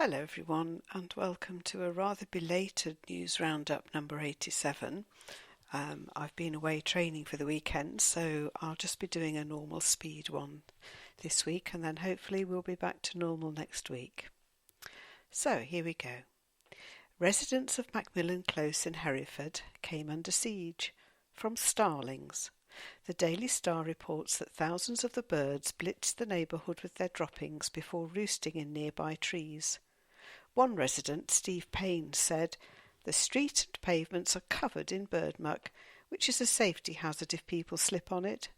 Hello everyone, and welcome to a rather belated news roundup number 87. I've been away training for the weekend, so I'll just be doing a normal speed one this week, and then hopefully we'll be back to normal next week. So here we go. Residents of Macmillan Close in Hereford came under siege from starlings. The Daily Star reports that thousands of the birds blitzed the neighbourhood with their droppings before roosting in nearby trees. One resident, Steve Payne, said, "The street and pavements are covered in bird muck, which is a safety hazard if people slip on it.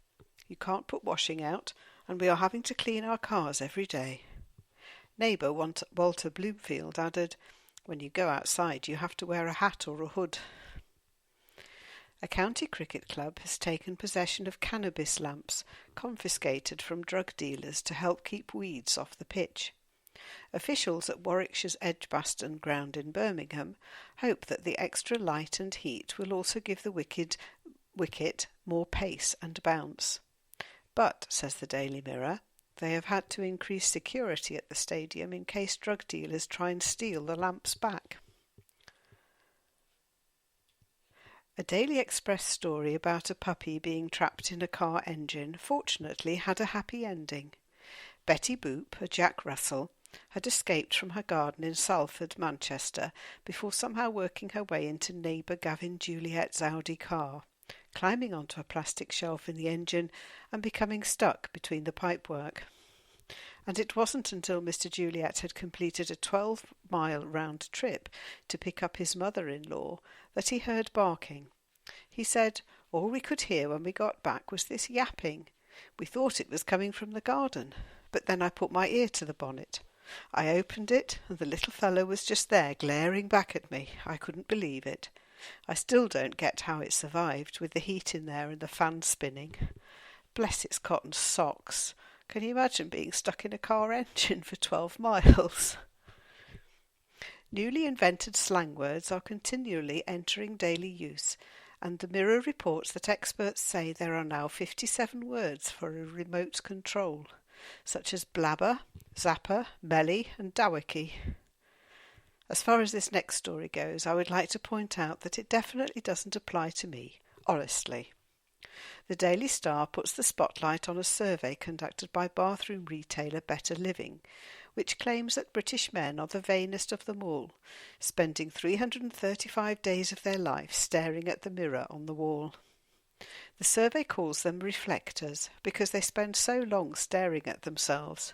You can't put washing out, and we are having to clean our cars every day." Neighbour Walter Bloomfield added, "When you go outside you have to wear a hat or a hood." A county cricket club has taken possession of cannabis lamps confiscated from drug dealers to help keep weeds off the pitch. Officials at Warwickshire's Edgbaston ground in Birmingham hope that the extra light and heat will also give the wicket more pace and bounce. But, says the Daily Mirror, they have had to increase security at the stadium in case drug dealers try and steal the lamps back. A Daily Express story about a puppy being trapped in a car engine fortunately had a happy ending. Betty Boop, a Jack Russell, had escaped from her garden in Salford, Manchester, before somehow working her way into neighbour Gavin Juliet's Audi car, climbing onto a plastic shelf in the engine and becoming stuck between the pipework. And it wasn't until Mr. Juliet had completed a 12-mile round trip to pick up his mother-in-law that he heard barking. He said, "All we could hear when we got back was this yapping. We thought it was coming from the garden, but then I put my ear to the bonnet. I opened it, and the little fellow was just there glaring back at me. I couldn't believe it. I still don't get how it survived, with the heat in there and the fan spinning. Bless its cotton socks. Can you imagine being stuck in a car engine for 12 miles? Newly invented slang words are continually entering daily use, and the Mirror reports that experts say there are now 57 words for a remote control, such as blabber, zapper, melly and dawiki. As far as this next story goes, I would like to point out that it definitely doesn't apply to me, honestly. The Daily Star puts the spotlight on a survey conducted by bathroom retailer Better Living, which claims that British men are the vainest of them all, spending 335 days of their life staring at the mirror on the wall. The survey calls them reflectors because they spend so long staring at themselves,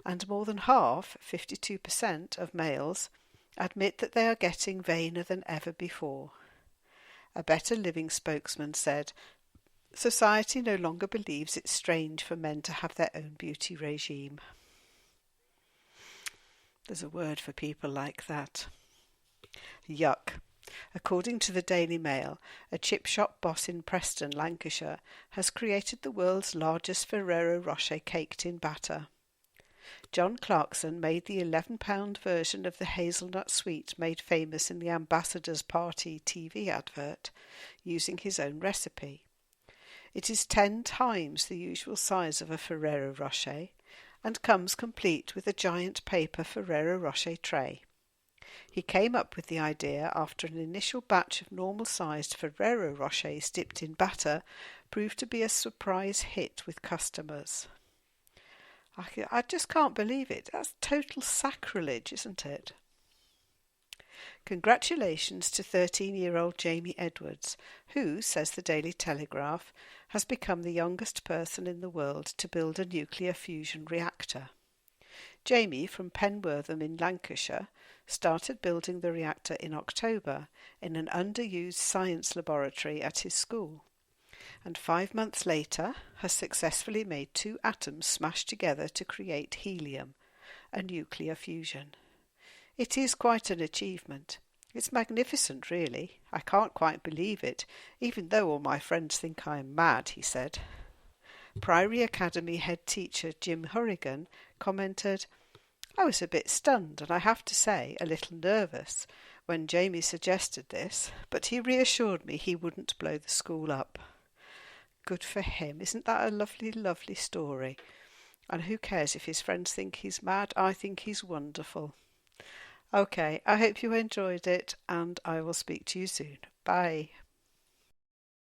and more than half, 52% of males, admit that they are getting vainer than ever before. A Better Living spokesman said, "Society no longer believes it's strange for men to have their own beauty regime." There's a word for people like that. Yuck. According to the Daily Mail, a chip shop boss in Preston, Lancashire, has created the world's largest Ferrero Rocher caked in batter. John Clarkson made the £11 version of the hazelnut sweet made famous in the Ambassador's Party TV advert, using his own recipe. It is 10 times the usual size of a Ferrero Rocher and comes complete with a giant paper Ferrero Rocher tray. He came up with the idea after an initial batch of normal-sized Ferrero Rochers dipped in batter proved to be a surprise hit with customers. I just can't believe it. That's total sacrilege, isn't it? Congratulations to 13-year-old Jamie Edwards, who, says the Daily Telegraph, has become the youngest person in the world to build a nuclear fusion reactor. Jamie, from Penwortham in Lancashire, started building the reactor in October in an underused science laboratory at his school, and 5 months later has successfully made 2 atoms smash together to create helium, a nuclear fusion. It is quite an achievement. It's magnificent, really. I can't quite believe it, even though all my friends think I am mad, he said. Priory Academy head teacher Jim Hurrigan commented, "I was a bit stunned and I have to say a little nervous when Jamie suggested this, but he reassured me he wouldn't blow the school up." Good for him. Isn't that a lovely, lovely story? And who cares if his friends think he's mad? I think he's wonderful. Okay, I hope you enjoyed it and I will speak to you soon. Bye.